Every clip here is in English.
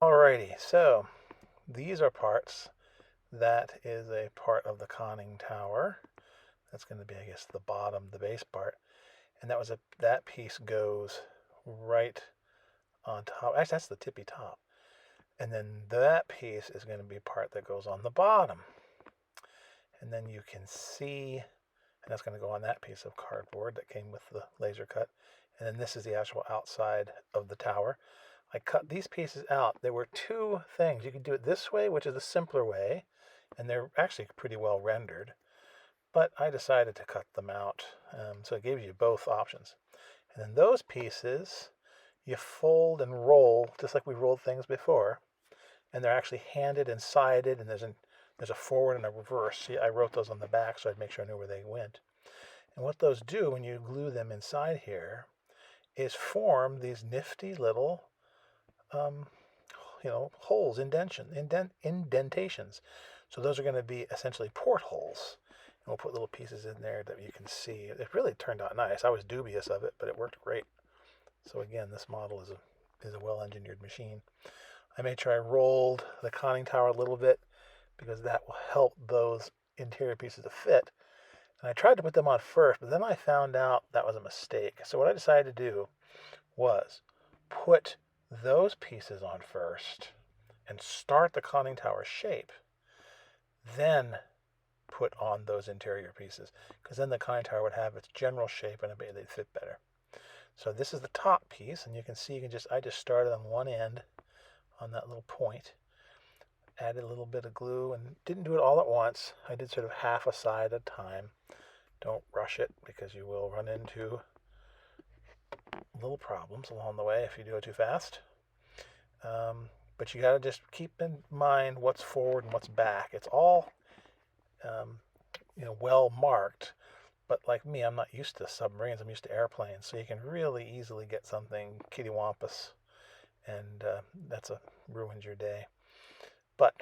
Alrighty, so these are parts. That is a part of the conning tower. That's going to be, I guess, the bottom, the base part. And that piece goes right on top. Actually, that's the tippy top. And then that piece is going to be part that goes on the bottom. And then you can see, and that's going to go on that piece of cardboard that came with the laser cut. And then this is the actual outside of the tower. I cut these pieces out. There were two things. You could do it this way, which is the simpler way, and they're actually pretty well rendered. But I decided to cut them out, so it gives you both options. And then those pieces, you fold and roll just like we rolled things before, and they're actually handed and sided, and there's a forward and a reverse. See, I wrote those on the back so I'd make sure I knew where they went. And what those do when you glue them inside here is form these nifty little um, holes, indentations. So those are going to be essentially portholes. And we'll put little pieces in there that you can see. It really turned out nice. I was dubious of it, but it worked great. So again, this model is a well-engineered machine. I made sure I rolled the conning tower a little bit because that will help those interior pieces to fit. And I tried to put them on first, but then I found out that was a mistake. So what I decided to do was put those pieces on first and start the conning tower shape. Then put on those interior pieces, because then the conning tower would have its general shape and they'd fit better. So this is the top piece, and you can see I just started on one end on that little point, added a little bit of glue, and didn't do it all at once. I did sort of half a side at a time. Don't rush it because you will run into little problems along the way if you do it too fast. But you got to just keep in mind what's forward and what's back. It's all well marked. But like me, I'm not used to submarines. I'm used to airplanes. So you can really easily get something kittywampus, and that's ruins your day. But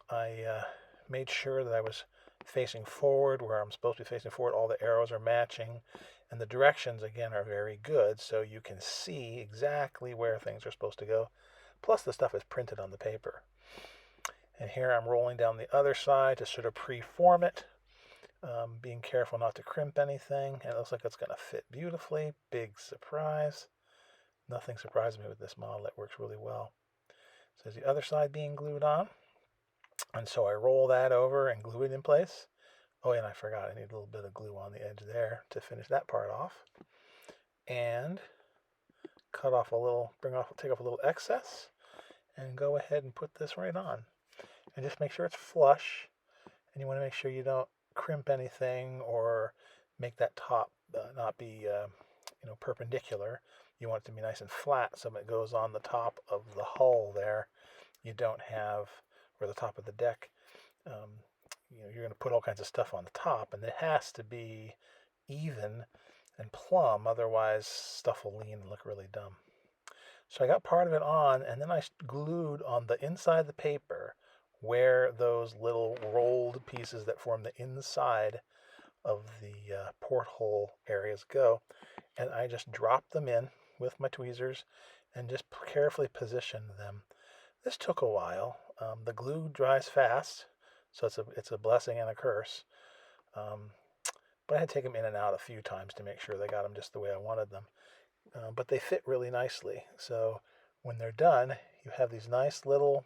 I made sure that I was facing forward where I'm supposed to be facing forward. All the arrows are matching, and the directions again are very good, so you can see exactly where things are supposed to go. Plus, the stuff is printed on the paper. And here I'm rolling down the other side to sort of pre-form it, being careful not to crimp anything. And it looks like it's going to fit beautifully. Big surprise. Nothing surprised me with this model. It works really well. So there's the other side being glued on. And so I roll that over and glue it in place. Oh, and I forgot, I need a little bit of glue on the edge there to finish that part off. And take off a little excess, and go ahead and put this right on. And just make sure it's flush, and you want to make sure you don't crimp anything or make that top not be perpendicular. You want it to be nice and flat so when it goes on the top of the hull there, you don't have, or the top of the deck, you're going to put all kinds of stuff on the top, and it has to be even and plumb, otherwise stuff will lean and look really dumb. So I got part of it on, and then I glued on the inside of the paper where those little rolled pieces that form the inside of the porthole areas go. And I just dropped them in with my tweezers and just carefully positioned them. This took a while. The glue dries fast, so it's a blessing and a curse. But I had to take them in and out a few times to make sure they got them just the way I wanted them. But they fit really nicely. So when they're done, you have these nice little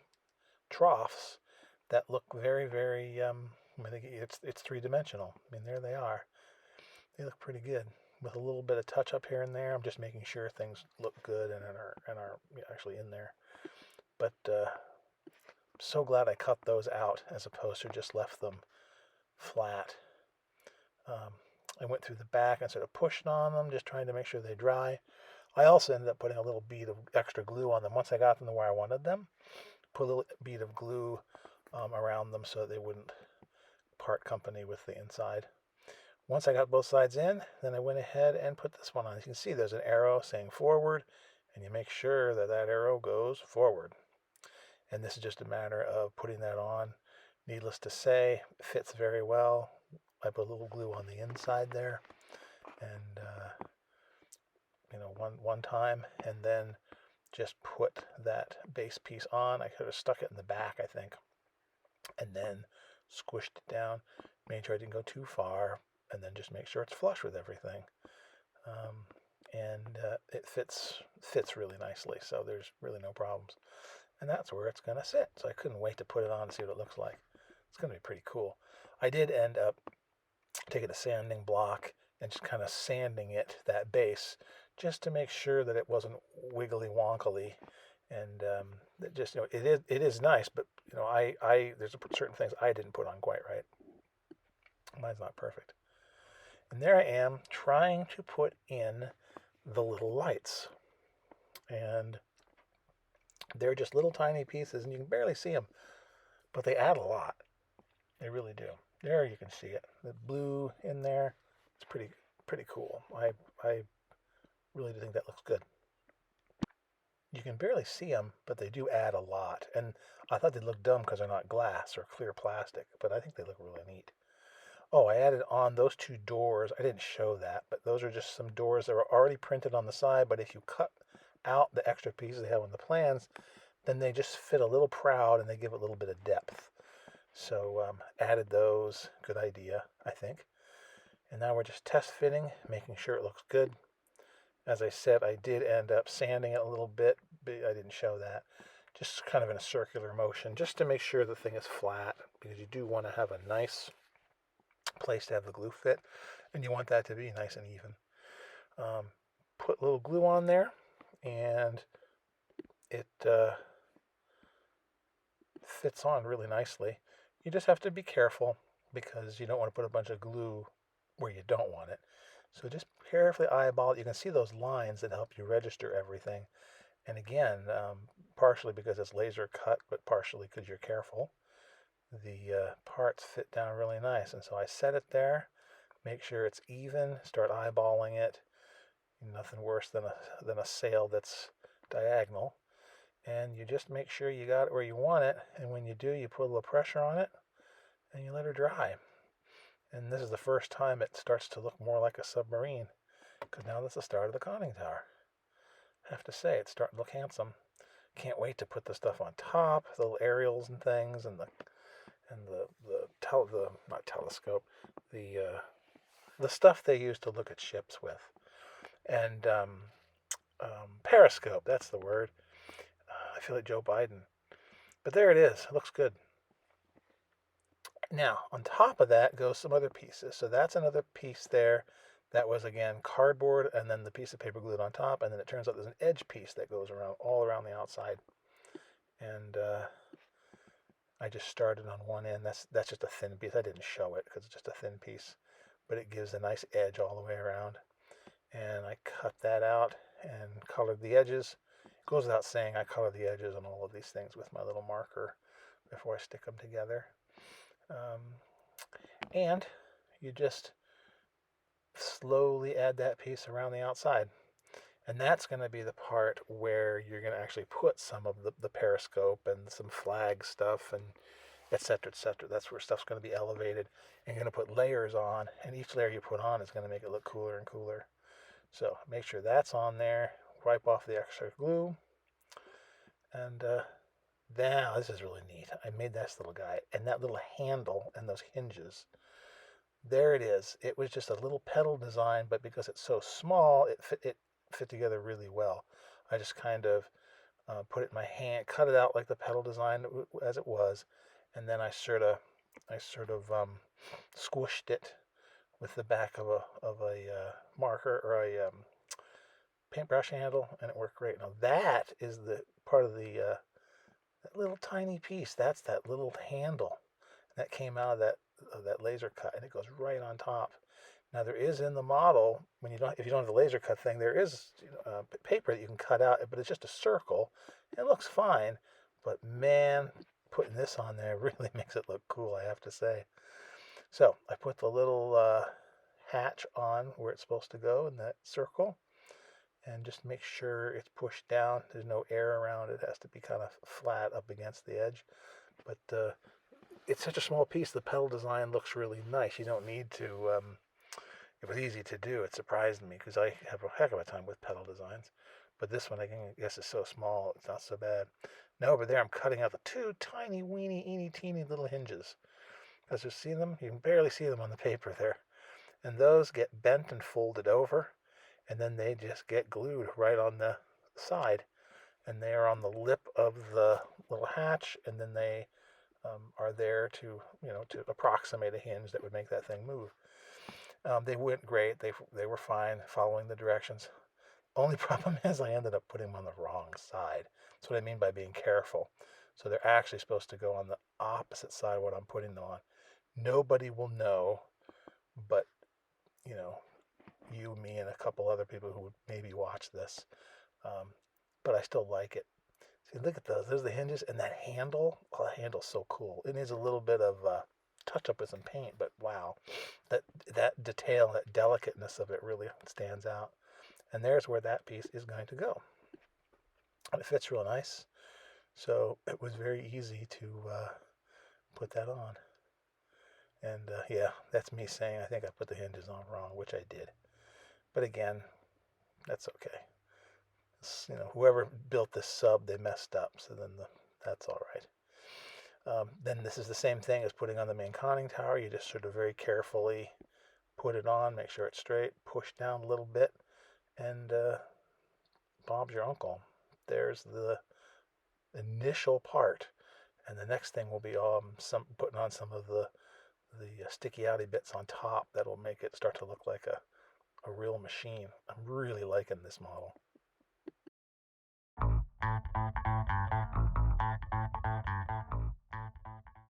troughs that look very, very, it's three-dimensional. I mean, there they are. They look pretty good with a little bit of touch up here and there. I'm just making sure things look good and are actually in there. But I'm so glad I cut those out as opposed to just left them flat. I went through the back and sort of pushed on them, just trying to make sure they dry. I also ended up putting a little bead of extra glue on them. Once I got them to where I wanted them, put a little bead of glue around them so they wouldn't part company with the inside. Once I got both sides in, then I went ahead and put this one on. You can see there's an arrow saying forward, and you make sure that that arrow goes forward. And this is just a matter of putting that on. Needless to say, it fits very well. I put a little glue on the inside there, and one time, and then just put that base piece on. I could have stuck it in the back, I think, and then squished it down, made sure I didn't go too far, and then just make sure it's flush with everything. And it fits really nicely, so there's really no problems. And that's where it's going to sit. So I couldn't wait to put it on and see what it looks like. It's going to be pretty cool. I did end up taking a sanding block and just kind of sanding it, that base, just to make sure that it wasn't wiggly wonkily. And it just, it is nice, but there's certain things I didn't put on quite right. Mine's not perfect. And there I am trying to put in the little lights. And they're just little tiny pieces, and you can barely see them, but they add a lot. They really do. There you can see it. The blue in there. It's pretty cool. I really do think that looks good. You can barely see them, but they do add a lot. And I thought they looked dumb because they're not glass or clear plastic, but I think they look really neat. Oh, I added on those two doors. I didn't show that, but those are just some doors that were already printed on the side. But if you cut out the extra pieces they have on the plans, then they just fit a little proud and they give it a little bit of depth. So added those. Good idea, I think. And now we're just test fitting, making sure it looks good. As I said, I did end up sanding it a little bit, but I didn't show that. Just kind of in a circular motion, just to make sure the thing is flat, because you do want to have a nice place to have the glue fit, and you want that to be nice and even. Put a little glue on there, and it fits on really nicely. You just have to be careful because you don't want to put a bunch of glue where you don't want it. So just carefully eyeball it. You can see those lines that help you register everything. And again, partially because it's laser cut, but partially because you're careful, the parts fit down really nice. And so I set it there, make sure it's even, start eyeballing it. Nothing worse than a sail that's diagonal. And you just make sure you got it where you want it. And when you do, you put a little pressure on it and you let her dry. And this is the first time it starts to look more like a submarine, because now that's the start of the conning tower. I have to say, it's starting to look handsome. Can't wait to put the stuff on top, the little aerials and things, and the not telescope, the stuff they use to look at ships with, and periscope. That's the word. I feel like Joe Biden, but there it is. It looks good. Now, on top of that goes some other pieces. So that's another piece there. That was, again, cardboard and then the piece of paper glued on top. And then it turns out there's an edge piece that goes around all around the outside. And I just started on one end. That's just a thin piece. I didn't show it because it's just a thin piece. But it gives a nice edge all the way around. And I cut that out and colored the edges. It goes without saying I color the edges on all of these things with my little marker before I stick them together. And you just slowly add that piece around the outside. And that's going to be the part where you're going to actually put some of the periscope and some flag stuff and et cetera, et cetera. That's where stuff's going to be elevated. And you're going to put layers on, and each layer you put on is going to make it look cooler and cooler. So make sure that's on there. Wipe off the extra glue. And now, this is really neat. I made this little guy, and that little handle and those hinges, there it is. It was just a little pedal design, but because it's so small, it fit together really well. I just kind of put it in my hand, cut it out like the pedal design as it was, and then I sort of squished it with the back of a marker or a paintbrush handle, and it worked great. Now that is the part of the that little tiny piece. That's that little handle that came out of that laser cut, and it goes right on top. Now there is in the model, if you don't have the laser cut thing, there is paper that you can cut out, but it's just a circle. It looks fine, but man, putting this on there really makes it look cool, I have to say. So I put the little hatch on where it's supposed to go in that circle, and just make sure it's pushed down. There's no air around it. It has to be kind of flat up against the edge. But it's such a small piece. The pedal design looks really nice. You don't need to. It was easy to do. It surprised me because I have a heck of a time with pedal designs. But this one, I guess, is so small, it's not so bad. Now over there, I'm cutting out the two tiny, weeny, eeny, teeny little hinges. Because you see them? You can barely see them on the paper there. And those get bent and folded over, and then they just get glued right on the side. And they are on the lip of the little hatch, and then they are there to, to approximate a hinge that would make that thing move. They went great. They were fine following the directions. Only problem is I ended up putting them on the wrong side. That's what I mean by being careful. So they're actually supposed to go on the opposite side of what I'm putting them on. Nobody will know, but you know, you, me, and a couple other people who would maybe watch this. Um, but I still like it. See, look at those. There's the hinges and that handle. Oh, the handle's so cool. It needs a little bit of touch up with some paint, but wow, that that detail, that delicateness of it really stands out. And there's where that piece is going to go. And it fits real nice. So it was very easy to put that on. And yeah, that's me saying I think I put the hinges on wrong, which I did. But again, that's okay. Whoever built this sub, they messed up. So then that's all right. Then this is the same thing as putting on the main conning tower. You just sort of very carefully put it on, make sure it's straight, push down a little bit, and Bob's your uncle. There's the initial part, and the next thing will be putting on some of the sticky outy bits on top that'll make it start to look like a real machine. I'm really liking this model.